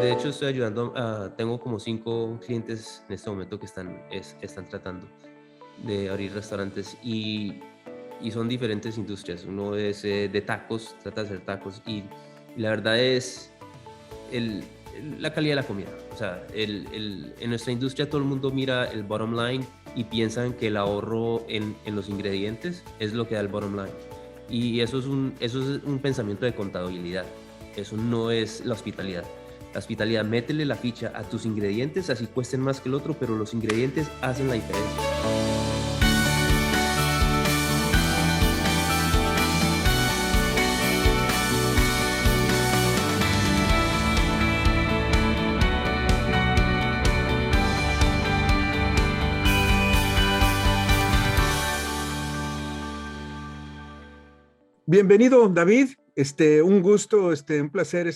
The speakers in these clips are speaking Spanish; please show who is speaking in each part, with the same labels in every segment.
Speaker 1: De hecho, estoy ayudando tengo como 5 clientes en este momento que están tratando de abrir restaurantes y son diferentes industrias. Uno es de tacos, trata de hacer tacos y la verdad es la calidad de la comida. O sea, en nuestra industria todo el mundo mira el bottom line y piensan que el ahorro en los ingredientes es lo que da el bottom line. Y eso es un pensamiento de contabilidad. Eso no es la hospitalidad. La hospitalidad, métele la ficha a tus ingredientes, así cuesten más que el otro, pero los ingredientes hacen la diferencia.
Speaker 2: Bienvenido, David. Un gusto, un placer,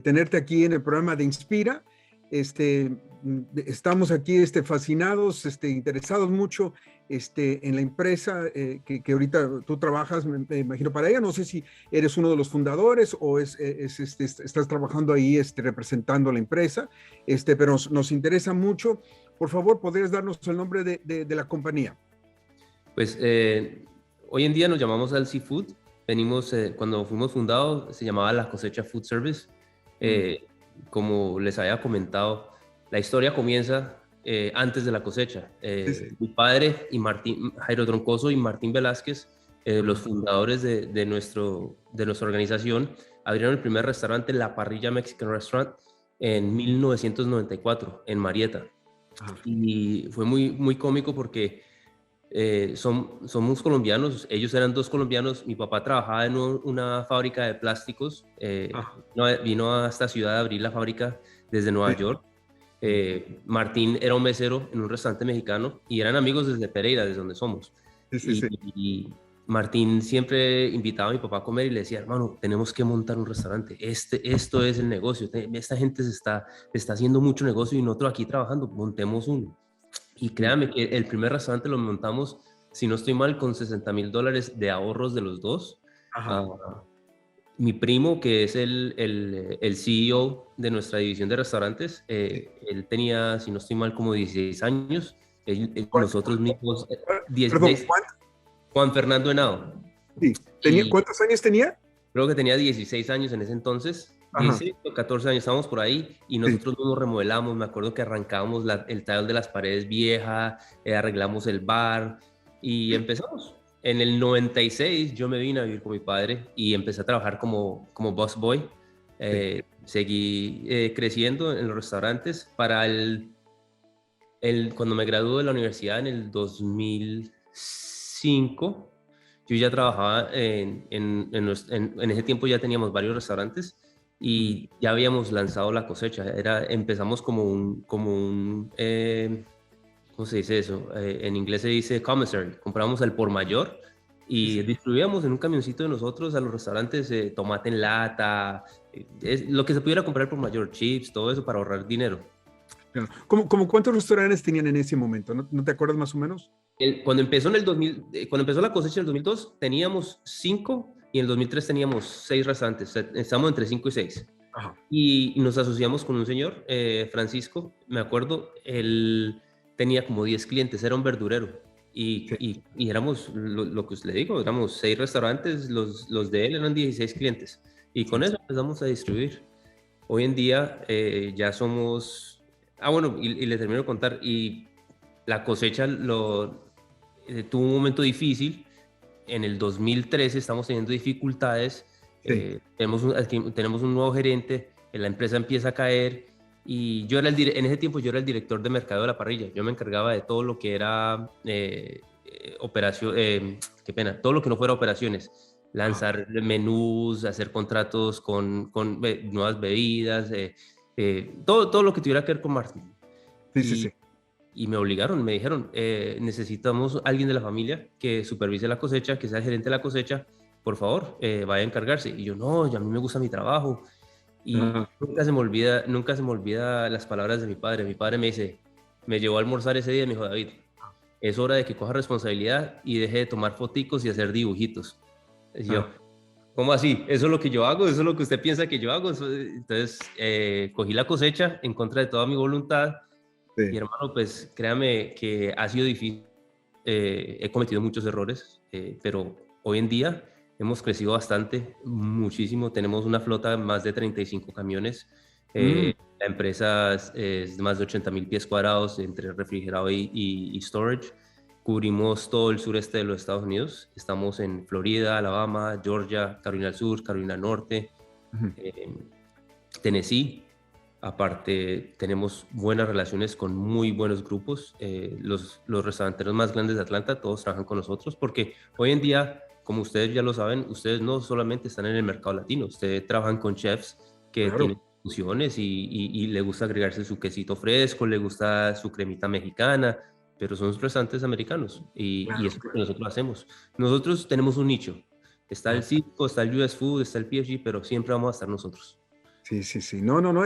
Speaker 2: tenerte aquí en el programa de Inspira. Estamos aquí, fascinados, interesados mucho, en la empresa que ahorita tú trabajas, me imagino para ella. No sé si eres uno de los fundadores o estás trabajando ahí, representando la empresa, pero nos interesa mucho. Por favor, ¿podrías darnos el nombre de la compañía?
Speaker 1: Pues hoy en día nos llamamos Alsi Food. Cuando fuimos fundados, se llamaba La Cosecha Food Service. Como les había comentado, la historia comienza antes de la cosecha.
Speaker 2: Sí.
Speaker 1: Mi padre y Jairo Troncoso y Martín Velázquez, los fundadores de nuestra organización, abrieron el primer restaurante, La Parrilla Mexican Restaurant, en 1994, en Marietta. Y fue muy, muy cómico porque somos colombianos, ellos eran 2 colombianos. Mi papá trabajaba en una fábrica de plásticos, vino a esta ciudad a abrir la fábrica desde Nueva York. Martín era un mesero en un restaurante mexicano y eran amigos desde Pereira, desde donde somos.
Speaker 2: Sí.
Speaker 1: Y Martín siempre invitaba a mi papá a comer y le decía: hermano, tenemos que montar un restaurante, esto es el negocio, esta gente está haciendo mucho negocio y nosotros aquí trabajando, montemos uno. Y créame que el primer restaurante lo montamos, si no estoy mal, con $60,000 de ahorros de los dos. Mi primo, que es el CEO de nuestra división de restaurantes, él tenía, si no estoy mal, como 16 años. Nosotros mismos,
Speaker 2: Perdón,
Speaker 1: 16. Juan Fernando Henao.
Speaker 2: Sí. ¿Cuántos años tenía?
Speaker 1: Creo que tenía 16 años en ese entonces. 16 o 14 años, estábamos por ahí y nosotros nos remodelamos. Me acuerdo que arrancábamos el tile de las paredes vieja, arreglamos el bar y empezamos. En el 96 yo me vine a vivir con mi padre y empecé a trabajar como busboy. Seguí creciendo en los restaurantes. Cuando me gradué de la universidad en el 2005, yo ya trabajaba en ese tiempo. Ya teníamos varios restaurantes y ya habíamos lanzado La Cosecha. Empezamos como un ¿cómo se dice eso? En inglés se dice commissary. Compramos al por mayor y distribuíamos en un camioncito de nosotros a los restaurantes tomate en lata, lo que se pudiera comprar por mayor, chips, todo eso para ahorrar dinero.
Speaker 2: Claro. ¿Cómo cuántos restaurantes tenían en ese momento? ¿No te acuerdas más o menos?
Speaker 1: Cuando empezó La Cosecha en el 2002, teníamos 5 y en el 2003 teníamos 6 restaurantes. Estamos entre 5 y 6. Y nos asociamos con un señor, Francisco, me acuerdo. Él tenía como 10 clientes, era un verdurero. Y éramos, lo que le digo, éramos 6 restaurantes, los de él eran 16 clientes. Y con eso empezamos a distribuir. Hoy en día ya somos... bueno, y le termino de contar. Y La Cosecha tuvo un momento difícil. En el 2013 estamos teniendo dificultades. Tenemos un nuevo gerente, la empresa empieza a caer y en ese tiempo yo era el director de mercado de La Parrilla. Yo me encargaba de todo lo que era todo lo que no fuera operaciones, lanzar menús, hacer contratos con nuevas bebidas, todo lo que tuviera que ver con marketing. Y me obligaron, me dijeron: necesitamos alguien de la familia que supervise la cosecha, que sea el gerente de la cosecha, por favor, vaya a encargarse. Y yo: no, a mí me gusta mi trabajo. Y nunca se me olvida las palabras de mi padre. Mi padre me llevó a almorzar ese día y me dijo: David, es hora de que coja responsabilidad y deje de tomar foticos y hacer dibujitos. Y yo: ¿Cómo así? Eso es lo que yo hago, eso es lo que usted piensa que yo hago. Entonces, cogí la cosecha en contra de toda mi voluntad.
Speaker 2: Sí.
Speaker 1: Y hermano, pues créame que ha sido difícil. He cometido muchos errores, pero hoy en día hemos crecido bastante, muchísimo. Tenemos una flota de más de 35 camiones.
Speaker 2: Mm,
Speaker 1: La empresa es de más de 80,000 pies cuadrados entre refrigerado y storage. Cubrimos todo el sureste de los Estados Unidos. Estamos en Florida, Alabama, Georgia, Carolina del Sur, Carolina del Norte,
Speaker 2: ujú.
Speaker 1: eh, Tennessee. Aparte, tenemos buenas relaciones con muy buenos grupos. Los restauranteros más grandes de Atlanta, todos trabajan con nosotros porque hoy en día, como ustedes ya lo saben, ustedes no solamente están en el mercado latino, ustedes trabajan con chefs que
Speaker 2: Claro.
Speaker 1: tienen fusiones y le gusta agregarse su quesito fresco, le gusta su cremita mexicana, pero son restaurantes americanos y
Speaker 2: Claro,
Speaker 1: eso es lo que
Speaker 2: claro.
Speaker 1: nosotros hacemos. Nosotros tenemos un nicho. Está el
Speaker 2: Ajá.
Speaker 1: Cisco, está el US Food, está el PFG, pero siempre vamos a estar nosotros.
Speaker 2: Sí, sí, sí. No, no, no.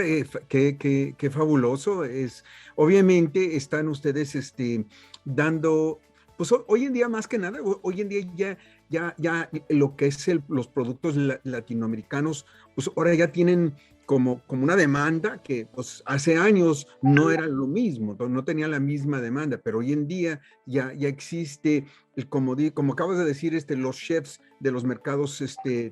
Speaker 2: Qué fabuloso es. Obviamente están ustedes dando, pues hoy en día más que nada, hoy en día ya lo que es los productos latinoamericanos, pues ahora ya tienen como una demanda que pues hace años no era lo mismo, no tenía la misma demanda, pero hoy en día ya existe, como acabas de decir, los chefs de los mercados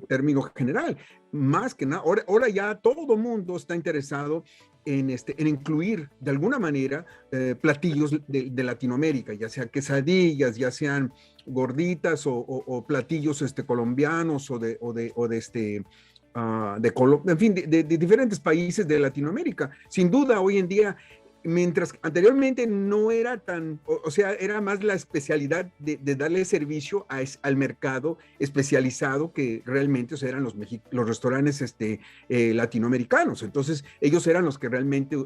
Speaker 2: término general. Más que nada, ahora ya todo el mundo está interesado en incluir de alguna manera platillos de Latinoamérica, ya sea quesadillas, ya sean gorditas o platillos colombianos en fin, de diferentes países de Latinoamérica. Sin duda, hoy en día, mientras anteriormente no era tan, o sea, era más la especialidad de darle servicio al mercado especializado que realmente, o sea, eran los restaurantes latinoamericanos. Entonces, ellos eran los que realmente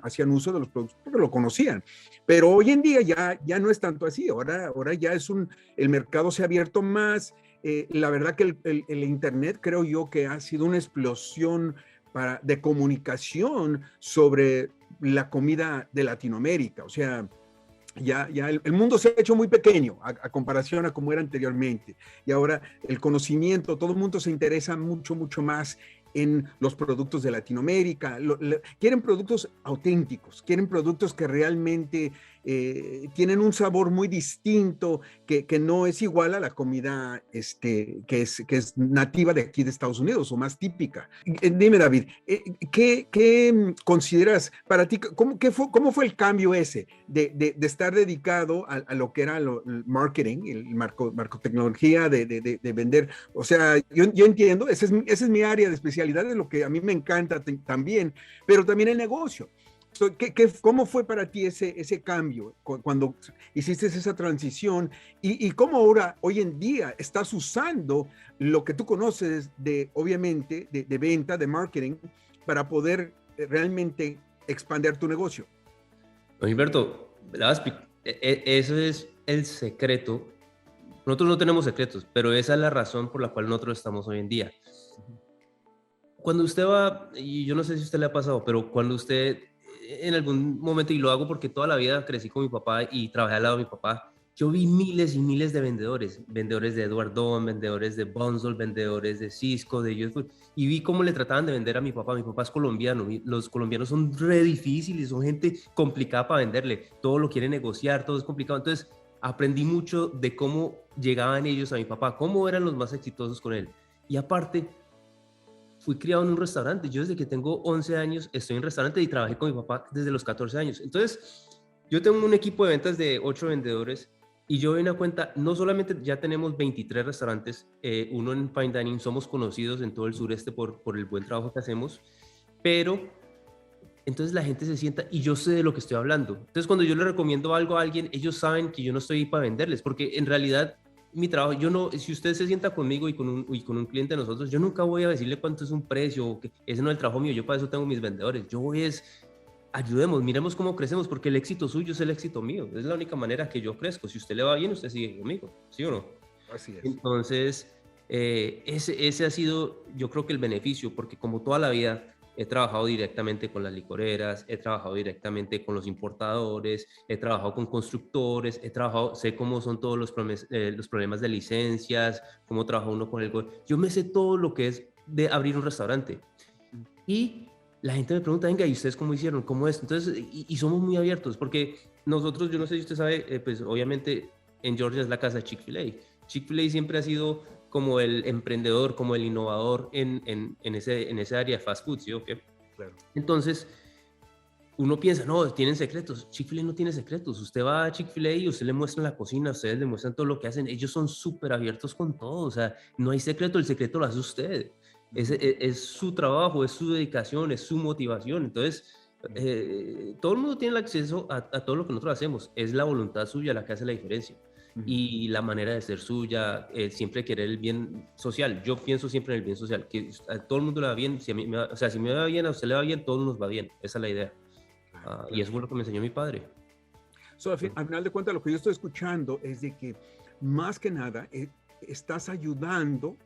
Speaker 2: hacían uso de los productos porque lo conocían. Pero hoy en día ya no es tanto así. Ahora ya el mercado se ha abierto más. La verdad que el Internet creo yo que ha sido una explosión de comunicación sobre la comida de Latinoamérica. O sea, ya el mundo se ha hecho muy pequeño a comparación a como era anteriormente. Y ahora el conocimiento, todo el mundo se interesa mucho, mucho más en los productos de Latinoamérica. Quieren productos auténticos, quieren productos que realmente tienen un sabor muy distinto, que no es igual a la comida que es nativa de aquí de Estados Unidos o más típica. Dime, David, ¿qué consideras para ti? ¿Cómo fue el cambio ese de estar dedicado a lo que era el marketing, el marcotecnología, de vender? O sea, yo entiendo, esa es mi área de especialidad, es lo que a mí me encanta también, pero también el negocio. ¿Cómo fue para ti ese cambio cuando hiciste esa transición y cómo ahora, hoy en día, estás usando lo que tú conoces obviamente, de venta, de marketing, para poder realmente expandir tu negocio?
Speaker 1: Don Gilberto, eso es el secreto. Nosotros no tenemos secretos, pero esa es la razón por la cual nosotros estamos hoy en día. Cuando usted va, y yo no sé si a usted le ha pasado, pero cuando usted en algún momento, y lo hago porque toda la vida crecí con mi papá y trabajé al lado de mi papá, yo vi miles y miles de vendedores de Edward Don, vendedores de Bunzl, vendedores de Cisco, de US Food, y vi cómo le trataban de vender a mi papá. Mi papá es colombiano, y los colombianos son re difíciles, son gente complicada para venderle, todo lo quiere negociar, todo es complicado. Entonces aprendí mucho de cómo llegaban ellos a mi papá, cómo eran los más exitosos con él. Y aparte, fui criado en un restaurante. Yo desde que tengo 11 años estoy en restaurante y trabajé con mi papá desde los 14 años. Entonces, yo tengo un equipo de ventas de 8 vendedores y yo doy una cuenta, no solamente ya tenemos 23 restaurantes, uno en Fine Dining, somos conocidos en todo el sureste por el buen trabajo que hacemos, pero entonces la gente se sienta y yo sé de lo que estoy hablando. Entonces, cuando yo le recomiendo algo a alguien, ellos saben que yo no estoy ahí para venderles, porque en realidad mi trabajo, yo no, si usted se sienta conmigo y con un cliente de nosotros, yo nunca voy a decirle cuánto es un precio, que ese no es el trabajo mío, yo para eso tengo mis vendedores. Yo voy es, ayudemos, miremos cómo crecemos, porque el éxito suyo es el éxito mío. Es la única manera que yo crezco. Si usted le va bien, usted sigue conmigo, ¿sí o no?
Speaker 2: Así es.
Speaker 1: Entonces, ese ha sido, yo creo que el beneficio, porque como toda la vida he trabajado directamente con las licoreras, he trabajado directamente con los importadores, he trabajado con constructores, sé cómo son todos los problemas de licencias, cómo trabaja uno con el yo me sé todo lo que es de abrir un restaurante. Y la gente me pregunta, venga, ¿y ustedes cómo hicieron? ¿Cómo es? Entonces, y somos muy abiertos, porque nosotros, yo no sé si usted sabe, pues obviamente en Georgia es la casa de Chick-fil-A. Chick-fil-A siempre ha sido como el emprendedor, como el innovador en ese área de fast food, ¿sí o qué?
Speaker 2: Claro.
Speaker 1: Entonces, uno piensa, no, tienen secretos. Chick-fil-A no tiene secretos. Usted va a Chick-fil-A y usted le muestra la cocina, ustedes le muestran todo lo que hacen. Ellos son súper abiertos con todo. O sea, no hay secreto, el secreto lo hace usted. Es su trabajo, es su dedicación, es su motivación. Entonces, todo el mundo tiene el acceso a todo lo que nosotros hacemos. Es la voluntad suya la que hace la diferencia. Y la manera de ser suya, siempre querer el bien social. Yo pienso siempre en el bien social, que a todo el mundo le va bien. Si a mí o sea, si me va bien, a usted le va bien, todos nos va bien. Esa es la idea. Y eso fue lo que me enseñó mi padre.
Speaker 2: Al final de cuentas, lo que yo estoy escuchando es de que más que nada estás ayudando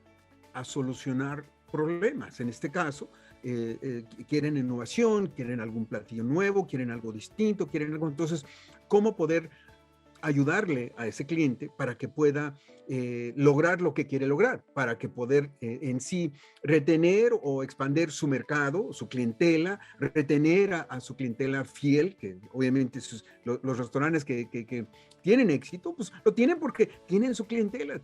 Speaker 2: a solucionar problemas. En este caso, quieren innovación, quieren algún platillo nuevo, quieren algo distinto, quieren algo. Entonces, ¿cómo poder ayudarle a ese cliente para que pueda lograr lo que quiere lograr, para que poder en sí retener o expandir su mercado, su clientela, retener a su clientela fiel, que obviamente los restaurantes que tienen éxito, pues lo tienen porque tienen su clientela,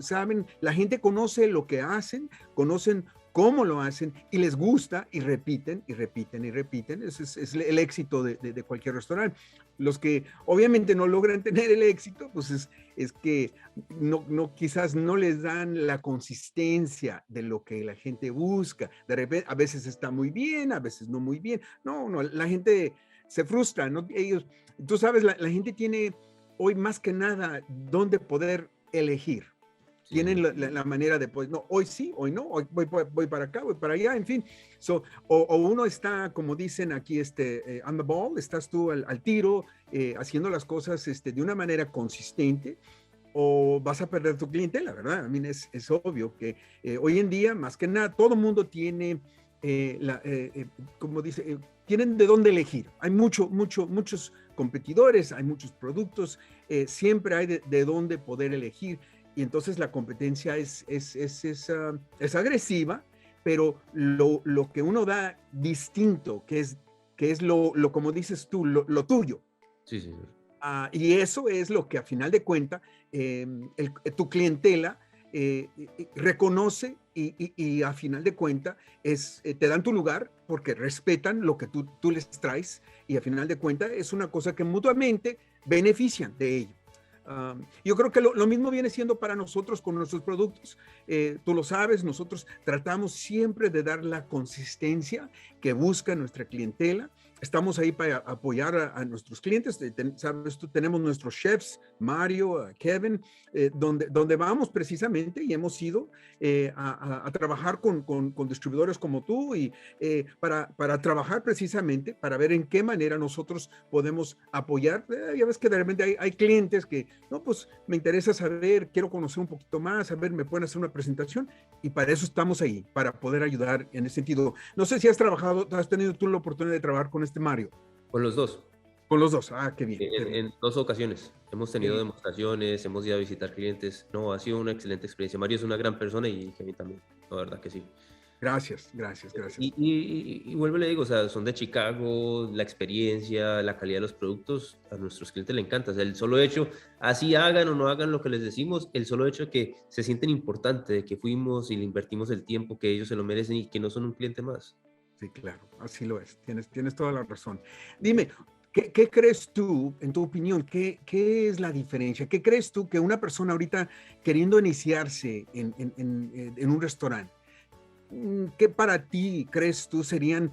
Speaker 2: saben, la gente conoce lo que hacen, conocen cómo lo hacen y les gusta y repiten y repiten y repiten. Ese es el éxito de cualquier restaurante. Los que obviamente no logran tener el éxito, pues es que quizás no les dan la consistencia de lo que la gente busca. De repente, a veces está muy bien, a veces no muy bien. No, la gente se frustra, ¿no? Tú sabes, la gente tiene hoy más que nada dónde poder elegir. Sí. Tienen la manera de, pues, no, hoy sí, hoy no, hoy voy para acá, voy para allá, en fin. O uno está, como dicen aquí, on the ball, estás tú al tiro, haciendo las cosas de una manera consistente, o vas a perder tu clientela, ¿verdad? Es obvio que hoy en día, más que nada, todo el mundo tiene, como dice, tienen de dónde elegir. Hay muchos competidores, hay muchos productos, siempre hay de dónde poder elegir. Y entonces la competencia es agresiva, pero lo que uno da distinto, que es como dices tú, lo tuyo.
Speaker 1: Sí, señor.
Speaker 2: Y eso es lo que a final de cuentas tu clientela reconoce y a final de cuentas te dan tu lugar porque respetan lo que tú les traes y a final de cuentas es una cosa que mutuamente benefician de ello. Yo creo que lo mismo viene siendo para nosotros con nuestros productos. Tú lo sabes, nosotros tratamos siempre de dar la consistencia que busca nuestra clientela. Estamos ahí para apoyar a nuestros clientes. Sabes, tú tenemos nuestros chefs, Mario, Kevin, donde vamos precisamente y hemos ido a trabajar con distribuidores como tú y para trabajar precisamente, para ver en qué manera nosotros podemos apoyar. Ya ves que de repente hay clientes que, no, pues me interesa saber, quiero conocer un poquito más, a ver, me pueden hacer una presentación y para eso estamos ahí, para poder ayudar en ese sentido. No sé si has tenido tú la oportunidad de trabajar con Mario.
Speaker 1: Con los dos.
Speaker 2: Con los dos, qué bien.
Speaker 1: En 2 ocasiones hemos tenido demostraciones, hemos ido a visitar clientes. No, ha sido una excelente experiencia. Mario es una gran persona y Kevin también, la verdad que sí.
Speaker 2: Gracias.
Speaker 1: Y vuelvo y le digo, o sea, son de Chicago, la experiencia, la calidad de los productos, a nuestros clientes les encanta. O sea, el solo hecho, así hagan o no hagan lo que les decimos, el solo hecho de que se sienten importantes, de que fuimos y le invertimos el tiempo que ellos se lo merecen y que no son un cliente más.
Speaker 2: Sí, claro, así lo es. Tienes toda la razón. Dime, ¿qué crees tú, en tu opinión, qué es la diferencia? ¿Qué crees tú que una persona ahorita queriendo iniciarse en un restaurante, qué para ti crees tú serían,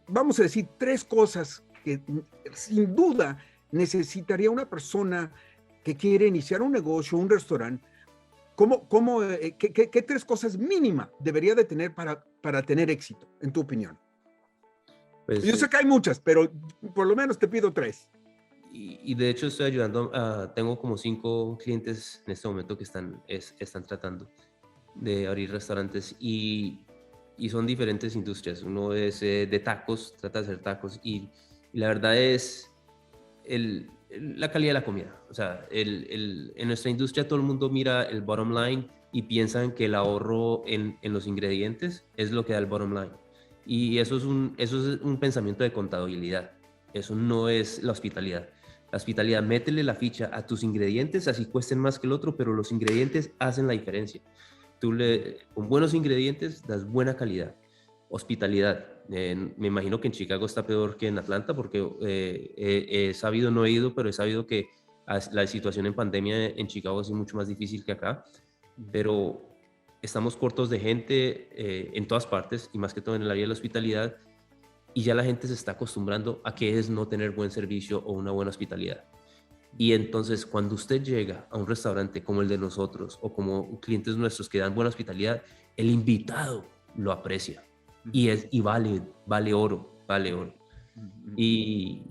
Speaker 2: vamos a decir, 3 cosas que sin duda necesitaría una persona que quiere iniciar un negocio, un restaurante? ¿Qué 3 cosas mínimas debería de tener para tener éxito, en tu opinión? Pues, yo sé que hay muchas, pero por lo menos te pido 3.
Speaker 1: Y de hecho estoy ayudando, tengo como 5 clientes en este momento que están tratando de abrir restaurantes y y son diferentes industrias. Uno es de tacos, trata de hacer tacos y la verdad es la calidad de la comida. O sea, en nuestra industria todo el mundo mira el bottom line y piensan que el ahorro en los ingredientes es lo que da el bottom line. Y eso es un pensamiento de contabilidad. Eso no es la hospitalidad. La hospitalidad, métele la ficha a tus ingredientes, así cuesten más que el otro, pero los ingredientes hacen la diferencia. Con buenos ingredientes das buena calidad. Hospitalidad. Me imagino que en Chicago está peor que en Atlanta porque he sabido, no he ido, pero he sabido que la situación en pandemia en Chicago es mucho más difícil que acá, pero estamos cortos de gente en todas partes y más que todo en el área de la hospitalidad y ya la gente se está acostumbrando a que es no tener buen servicio o una buena hospitalidad. Y entonces cuando usted llega a un restaurante como el de nosotros o como clientes nuestros que dan buena hospitalidad, el invitado lo aprecia y vale oro, vale oro. Y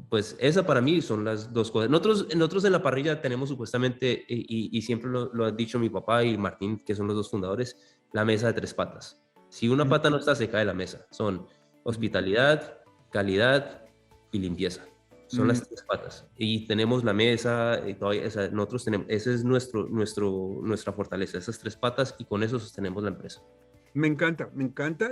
Speaker 1: pues esa para mí son las dos cosas. Nosotros en la parrilla tenemos supuestamente, y siempre lo ha dicho mi papá y Martín, que son los dos fundadores, la mesa de 3 patas. Si una pata no está, se cae la mesa. Son hospitalidad, calidad y limpieza. Son las 3 patas. Y tenemos la mesa, y todavía, nosotros tenemos, esa es nuestra fortaleza, esas 3 patas, y con eso sostenemos la empresa.
Speaker 2: Me encanta,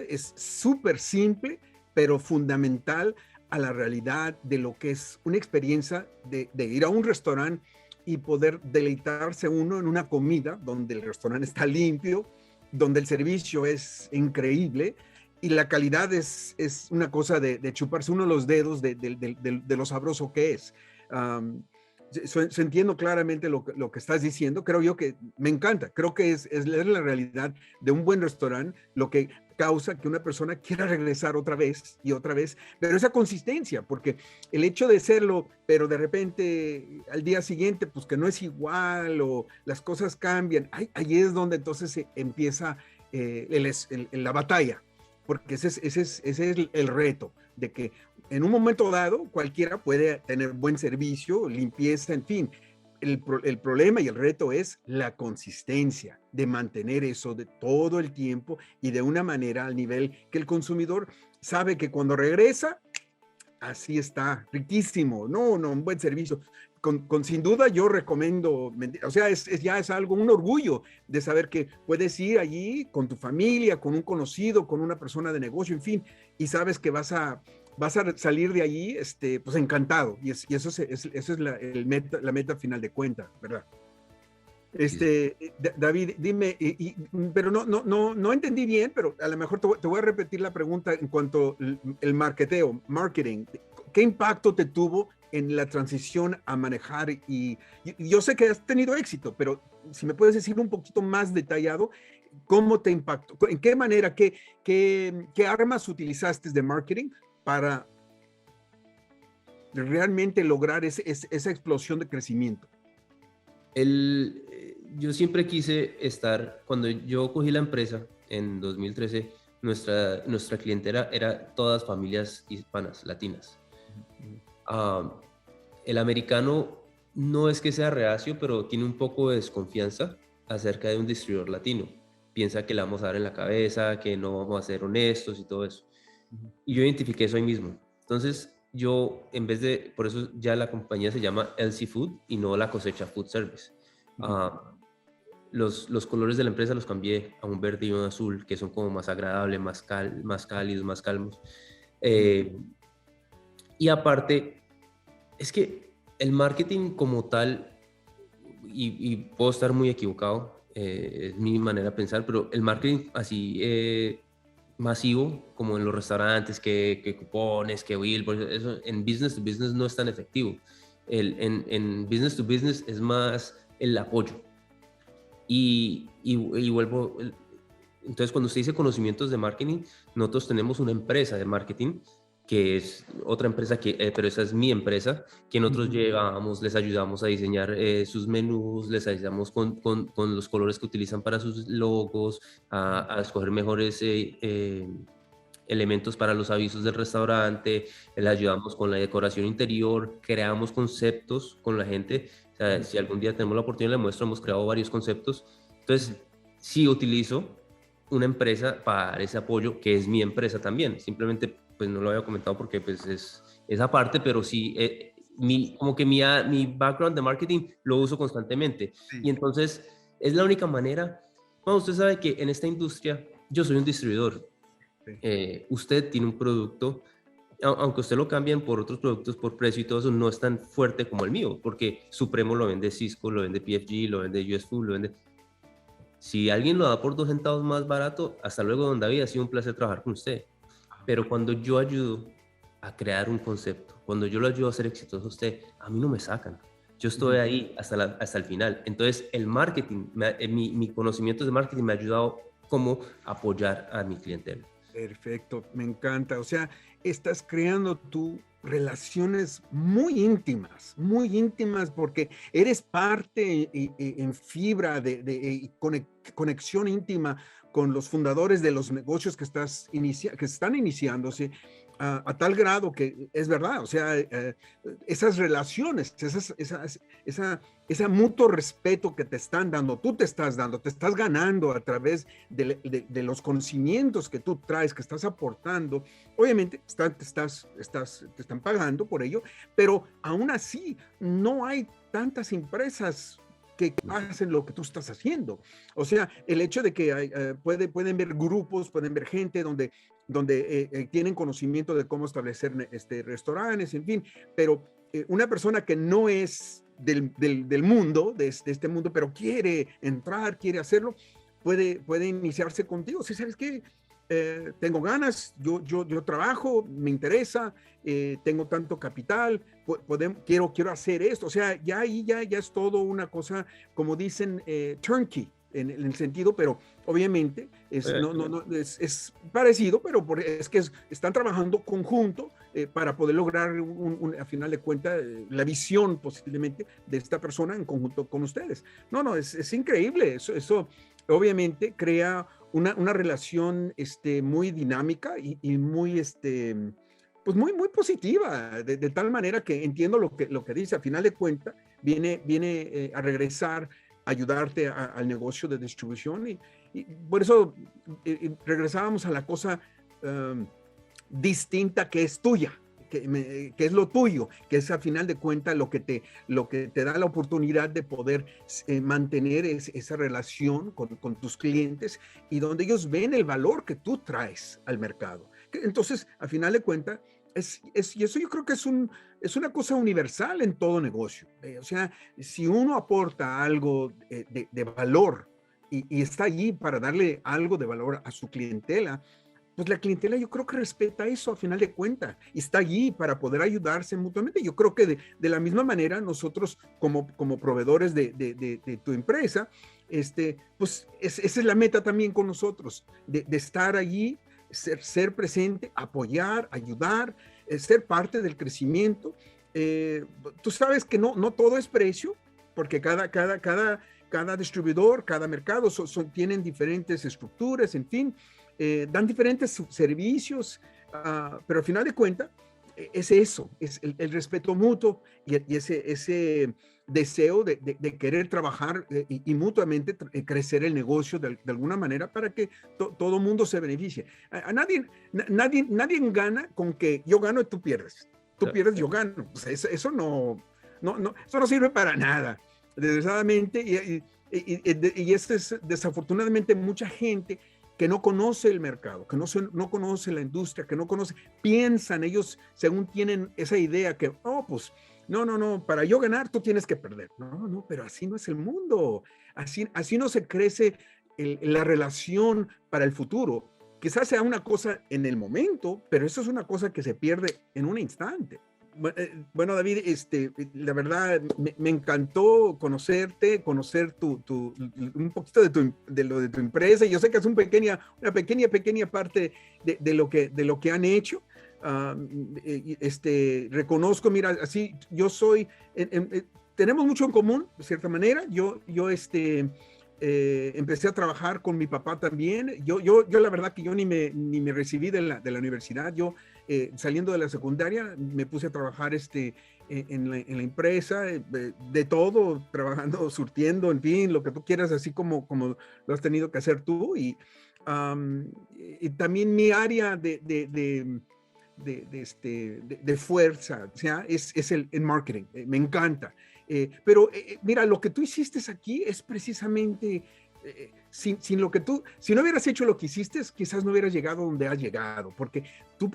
Speaker 2: es súper simple, pero fundamental a la realidad de lo que es una experiencia de ir a un restaurante y poder deleitarse uno en una comida donde el restaurante está limpio, donde el servicio es increíble y la calidad es una cosa de chuparse uno los dedos de lo sabroso que es. Entiendo claramente lo que estás diciendo. Creo yo que me encanta. Creo que es la realidad de un buen restaurante lo que causa que una persona quiera regresar otra vez y otra vez, pero esa consistencia, porque el hecho de serlo, pero de repente al día siguiente, pues que no es igual o las cosas cambian, ahí es donde entonces se empieza la batalla, porque ese es el reto de que en un momento dado cualquiera puede tener buen servicio, limpieza, en fin. El problema y el reto es la consistencia de mantener eso de todo el tiempo y de una manera al nivel que el consumidor sabe que cuando regresa, así está, riquísimo, no, un buen servicio. Sin duda yo recomiendo, o sea, ya es algo, un orgullo de saber que puedes ir allí con tu familia, con un conocido, con una persona de negocio, en fin, y sabes que vas a salir de allí pues encantado, y eso es la meta final de cuentas, ¿verdad? David, dime, pero no entendí bien, pero a lo mejor te voy a repetir la pregunta en cuanto al marketing. ¿Qué impacto te tuvo en la transición a manejar? Y yo sé que has tenido éxito, pero si me puedes decir un poquito más detallado, ¿cómo te impactó? ¿En qué manera, qué armas utilizaste de marketing para realmente lograr esa explosión de crecimiento?
Speaker 1: Yo siempre quise estar, cuando yo cogí la empresa en 2013, nuestra clientela era todas familias hispanas, latinas. El americano no es que sea reacio, pero tiene un poco de desconfianza acerca de un distribuidor latino. Piensa que le vamos a dar en la cabeza, que no vamos a ser honestos y todo eso. Y yo identifiqué eso ahí mismo. Entonces, por eso ya la compañía se llama LC Food y no La Cosecha Food Service. Los colores de la empresa los cambié a un verde y un azul, que son como más agradables, más cálidos, más calmos. Y aparte, es que el marketing como tal, y puedo estar muy equivocado, es mi manera de pensar, pero el marketing así masivo, como en los restaurantes, que cupones, que billboards, eso en business to business no es tan efectivo. En business to business es más el apoyo. Y vuelvo, entonces cuando usted dice conocimientos de marketing, nosotros tenemos una empresa de marketing que es otra empresa, pero esa es mi empresa, que nosotros llegamos, les ayudamos a diseñar sus menús, les ayudamos con los colores que utilizan para sus logos, a escoger mejores elementos para los avisos del restaurante, les ayudamos con la decoración interior, creamos conceptos con la gente. O sea, si algún día tenemos la oportunidad, les muestro, hemos creado varios conceptos. Entonces, sí utilizo una empresa para dar ese apoyo, que es mi empresa también. Simplemente, pues no lo había comentado porque pues es esa parte, pero sí, como que mi background de marketing lo uso constantemente.
Speaker 2: Sí,
Speaker 1: Y entonces es la única manera. Bueno, usted sabe que en esta industria yo soy un distribuidor.
Speaker 2: sí.
Speaker 1: Usted tiene un producto, aunque usted lo cambien por otros productos por precio y todo eso, no es tan fuerte como el mío, porque Supremo lo vende Cisco, lo vende PFG, lo vende US Food, lo vende. Si alguien lo da por 2 centavos más barato, hasta luego, don David, ha sido un placer trabajar con usted. Pero cuando yo ayudo a crear un concepto, cuando yo lo ayudo a ser exitoso a usted, a mí no me sacan. Yo estoy
Speaker 2: Ujú.
Speaker 1: ahí hasta el final. Entonces, el marketing, mi conocimiento de marketing me ha ayudado cómo apoyar a mi clientela.
Speaker 2: Perfecto, me encanta. O sea, estás creando tú relaciones muy íntimas, porque eres parte en fibra de conexión íntima con los fundadores de los negocios que que están iniciándose a tal grado que es verdad. O sea, esas relaciones, ese mutuo respeto que te están dando, tú te estás dando, te estás ganando a través de los conocimientos que tú traes, que estás aportando. Obviamente te están pagando por ello, pero aún así no hay tantas empresas que hacen lo que tú estás haciendo. O sea, el hecho de que pueden ver grupos, pueden ver gente donde tienen conocimiento de cómo establecer restaurantes, en fin, pero una persona que no es del mundo, de este mundo, pero quiere entrar, quiere hacerlo, puede iniciarse contigo. Si sabes que tengo ganas, yo trabajo, me interesa, tengo tanto capital, quiero hacer esto. O sea, ya ahí ya es todo una cosa, como dicen, turnkey. En el sentido, pero obviamente es parecido, pero es que están trabajando conjunto para poder lograr, a final de cuentas, la visión posiblemente de esta persona en conjunto con ustedes. No, es increíble. Eso obviamente crea una relación muy dinámica y muy, pues muy positiva, de tal manera que entiendo lo que dice. A final de cuentas, viene a regresar, ayudarte al negocio de distribución y por eso regresábamos a la cosa distinta que es tuya. Que es lo tuyo, que es a final de cuentas lo que te da la oportunidad de poder mantener esa relación con tus clientes y donde ellos ven el valor que tú traes al mercado. Entonces, a final de cuentas, y eso yo creo que es una cosa universal en todo negocio. O sea, si uno aporta algo de valor y está allí para darle algo de valor a su clientela, pues la clientela yo creo que respeta eso a final de cuentas y está allí para poder ayudarse mutuamente. Yo creo que de la misma manera nosotros como proveedores de tu empresa, pues esa es la meta también con nosotros, de estar allí, ser presente, apoyar, ayudar, ser parte del crecimiento. Tú sabes que no todo es precio, porque cada distribuidor, cada mercado tienen diferentes estructuras, en fin, dan diferentes servicios, pero al final de cuentas es eso, es el respeto mutuo y ese deseo de querer trabajar y mutuamente crecer el negocio de alguna manera para que todo mundo se beneficie. Nadie gana con que yo gano y tú pierdes. Tú pierdes, yo gano. O sea, eso eso no sirve para nada. Desgraciadamente, y esto es desafortunadamente mucha gente que no conoce el mercado, que no conoce la industria, que no conoce, piensan ellos, según tienen esa idea que, pues, no, para yo ganar tú tienes que perder. No, pero así no es el mundo. Así no se crece la relación para el futuro. Quizás sea una cosa en el momento, pero eso es una cosa que se pierde en un instante. Bueno, David, la verdad me encantó conocerte, conocer un poquito de lo de tu empresa. Yo sé que es una pequeña parte de lo que han hecho. Reconozco, mira, así yo soy, tenemos mucho en común, de cierta manera. Yo empecé a trabajar con mi papá también. Yo la verdad que yo ni me recibí de la universidad. Yo saliendo de la secundaria me puse a trabajar en la empresa, de todo, trabajando, surtiendo, en fin, lo que tú quieras, así como lo has tenido que hacer tú. y también mi área de fuerza, o sea, es el marketing, me encanta. Pero mira, lo que tú hiciste aquí es precisamente, sin lo que si no hubieras hecho lo que hiciste, quizás no hubieras llegado donde has llegado, porque tú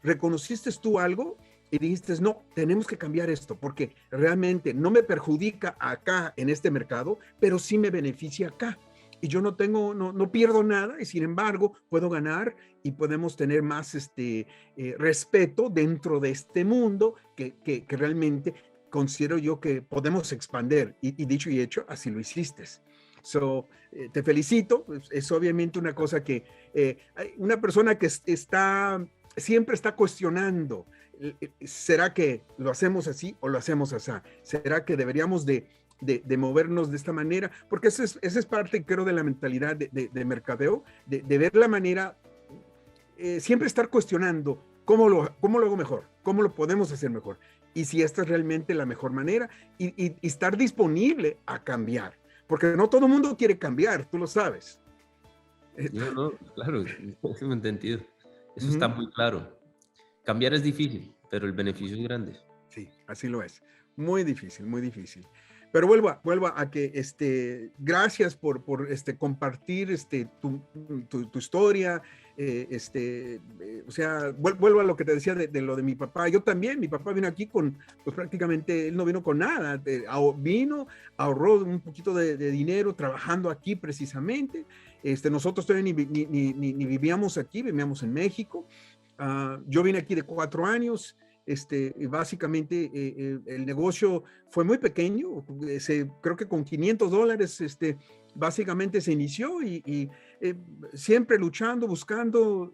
Speaker 2: reconociste tú algo y dijiste, no, tenemos que cambiar esto, porque realmente no me perjudica acá en este mercado, pero sí me beneficia acá. Y yo no pierdo nada, y sin embargo puedo ganar y podemos tener más respeto dentro de este mundo que realmente considero yo que podemos expandir. Y dicho y hecho, así lo hiciste. Te felicito. Es obviamente una cosa que una persona que siempre está cuestionando, ¿será que lo hacemos así o lo hacemos así? ¿Será que deberíamos de movernos de esta manera? Porque esa es parte, creo, de la mentalidad de mercadeo, de ver la manera, siempre estar cuestionando cómo lo hago mejor, cómo lo podemos hacer mejor, y si esta es realmente la mejor manera, y estar disponible a cambiar, porque no todo el mundo quiere cambiar, tú lo sabes.
Speaker 1: No, claro, eso me he entendido. Eso está muy claro. Cambiar es difícil, pero el beneficio es grande.
Speaker 2: Sí, así lo es. Muy difícil, muy difícil. Pero vuelvo a que gracias por compartir tu historia. O sea, vuelvo a lo que te decía de lo de mi papá. Yo también, mi papá vino aquí pues prácticamente, él no vino con nada. Ahorró un poquito de dinero trabajando aquí precisamente. Nosotros todavía ni vivíamos aquí, vivíamos en México. Yo vine aquí de 4 años. Básicamente el negocio fue muy pequeño, creo que con $500 básicamente se inició, y siempre luchando, buscando.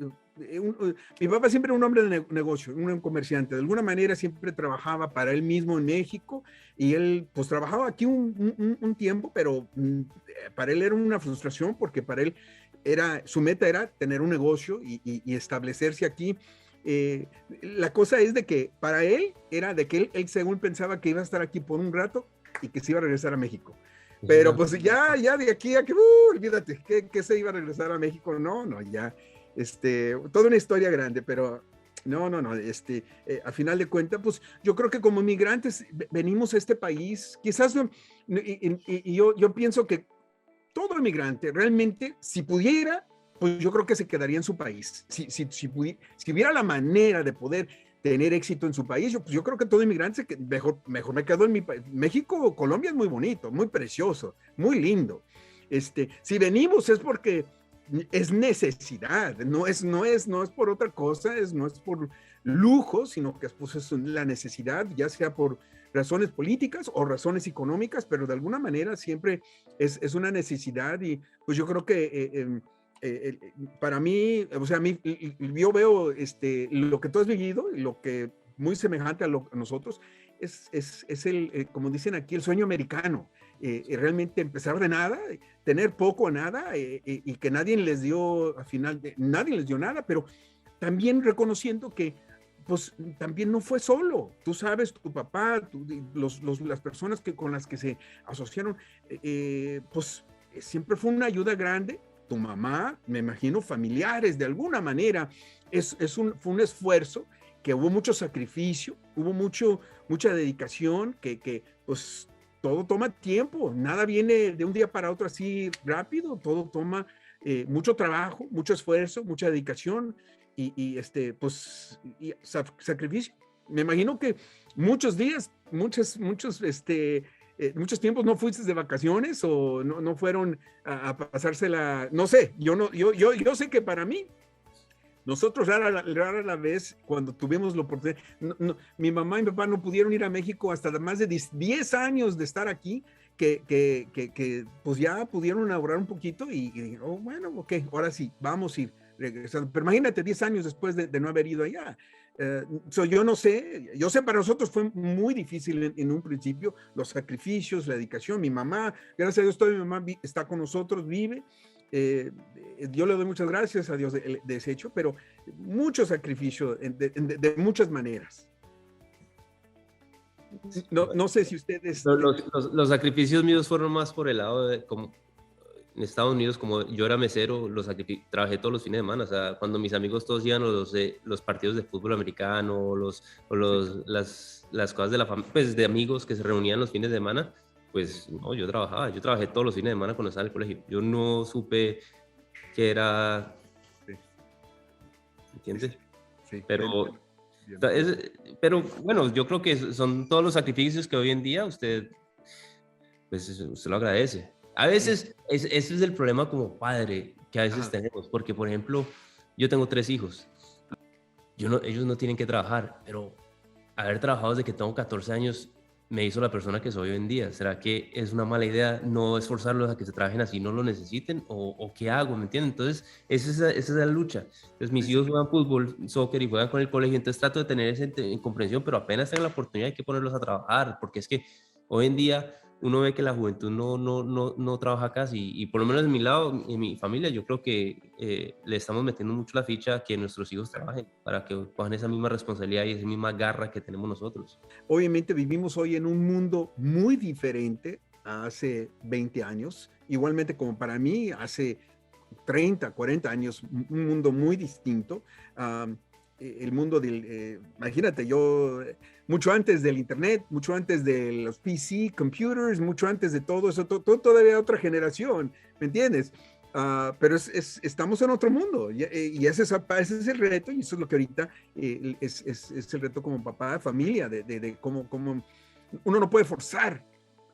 Speaker 2: Mi papá siempre era un hombre de negocio, un comerciante, de alguna manera siempre trabajaba para él mismo en México, y él pues trabajaba aquí un tiempo, pero para él era una frustración, porque para él su meta era tener un negocio y establecerse aquí. La cosa es de que para él era de que él según pensaba que iba a estar aquí por un rato y que se iba a regresar a México. Pero pues ya de aquí a que, olvídate, que se iba a regresar a México. No, ya, toda una historia grande, pero no, a final de cuentas, pues yo creo que como inmigrantes venimos a este país, quizás, y yo pienso que todo inmigrante realmente, si pudiera, pues yo creo que se quedaría en su país. Si hubiera la manera de poder tener éxito en su país, yo creo que todo inmigrante mejor me quedo en mi país. México, Colombia es muy bonito, muy precioso, muy lindo. Si venimos es porque es necesidad, no es por otra cosa, no es por lujo, sino que pues, es la necesidad, ya sea por razones políticas o razones económicas, pero de alguna manera siempre es una necesidad. Y pues yo creo que para mí, o sea, yo veo lo que tú has vivido, y lo que muy semejante a nosotros, es como dicen aquí, el sueño americano. Realmente empezar de nada, tener poco o nada, y que nadie les dio, al final, nadie les dio nada, pero también reconociendo que pues también no fue solo. Tú sabes, tu papá, las personas con las que se asociaron, pues siempre fue una ayuda grande. Tu mamá, me imagino, familiares, de alguna manera, fue un esfuerzo, que hubo mucho sacrificio, hubo mucha dedicación, que pues todo toma tiempo, nada viene de un día para otro así rápido, todo toma mucho trabajo, mucho esfuerzo, mucha dedicación, y sacrificio. Me imagino que muchos días, muchos tiempos no fuiste de vacaciones, o no fueron a pasársela, no sé, yo sé que para mí, nosotros rara la vez cuando tuvimos la oportunidad, mi mamá y mi papá no pudieron ir a México hasta más de 10 años de estar aquí, que pues ya pudieron ahorrar un poquito, y bueno, ok, ahora sí, vamos a ir regresando. Pero imagínate 10 años después de no haber ido allá. Yo sé, para nosotros fue muy difícil en un principio, los sacrificios, la dedicación. Mi mamá, gracias a Dios, mi mamá está con nosotros, vive. Yo le doy muchas gracias a Dios de ese hecho, pero mucho sacrificio de muchas maneras. No sé si ustedes...
Speaker 1: Los sacrificios míos fueron más por el lado de como en Estados Unidos, como yo era mesero, trabajé todos los fines de semana. O sea, cuando mis amigos todos iban a los partidos de fútbol americano, las cosas de la familia, pues de amigos que se reunían los fines de semana, pues no, yo trabajé todos los fines de semana cuando estaba en el colegio. Yo no supe que era, ¿entiendes?
Speaker 2: Sí.
Speaker 1: Pero bueno, yo creo que son todos los sacrificios que hoy en día usted lo agradece. A veces, ese es el problema como padre que a veces tenemos, porque por ejemplo, yo tengo 3 hijos. Ellos no tienen que trabajar, pero haber trabajado desde que tengo 14 años me hizo la persona que soy hoy en día. ¿Será que es una mala idea no esforzarlos a que se trabajen así no lo necesiten? ¿O qué hago? ¿Me entienden? Entonces, esa es la lucha. Entonces, mis hijos juegan fútbol, soccer y juegan con el colegio, entonces trato de tener esa comprensión, pero apenas tengan la oportunidad hay que ponerlos a trabajar, porque es que hoy en día uno ve que la juventud no trabaja casi, y por lo menos en mi lado, en mi familia, yo creo que le estamos metiendo mucho la ficha a que nuestros hijos trabajen, para que cojan esa misma responsabilidad y esa misma garra que tenemos nosotros.
Speaker 2: Obviamente vivimos hoy en un mundo muy diferente a hace 20 años, igualmente como para mí hace 30, 40 años, un mundo muy distinto. El mundo del, imagínate, yo, mucho antes del internet, mucho antes de los PC, computers, mucho antes de todo eso, todavía otra generación, ¿me entiendes? Pero estamos en otro mundo y ese es el reto, y eso es lo que ahorita es el reto como papá de familia, de cómo uno no puede forzar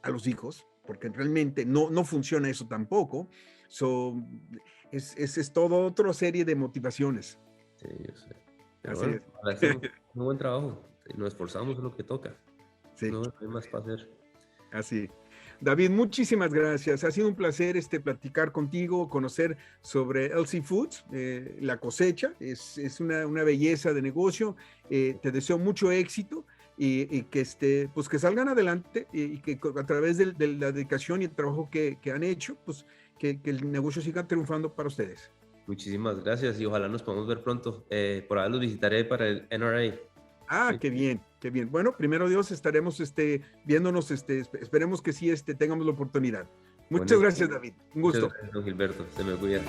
Speaker 2: a los hijos, porque realmente no funciona eso tampoco. Es todo otra serie de motivaciones.
Speaker 1: Sí, yo sé. Pero bueno, hacemos un buen trabajo, nos esforzamos en lo que toca.
Speaker 2: Sí.
Speaker 1: No hay más para hacer.
Speaker 2: Así. David, muchísimas gracias. Ha sido un placer platicar contigo, conocer sobre LC Foods, la cosecha. Es una belleza de negocio. Te deseo mucho éxito y que, pues que salgan adelante y que a través de la dedicación y el trabajo que han hecho, pues que el negocio siga triunfando para ustedes.
Speaker 1: Muchísimas gracias y ojalá nos podamos ver pronto. Por ahí los visitaré para el NRA.
Speaker 2: Qué bien, qué bien. Bueno, primero Dios, estaremos viéndonos, esperemos que sí tengamos la oportunidad. Muchas gracias, David. Un gusto.
Speaker 1: Muchas gracias, don Gilberto. Se me cuida.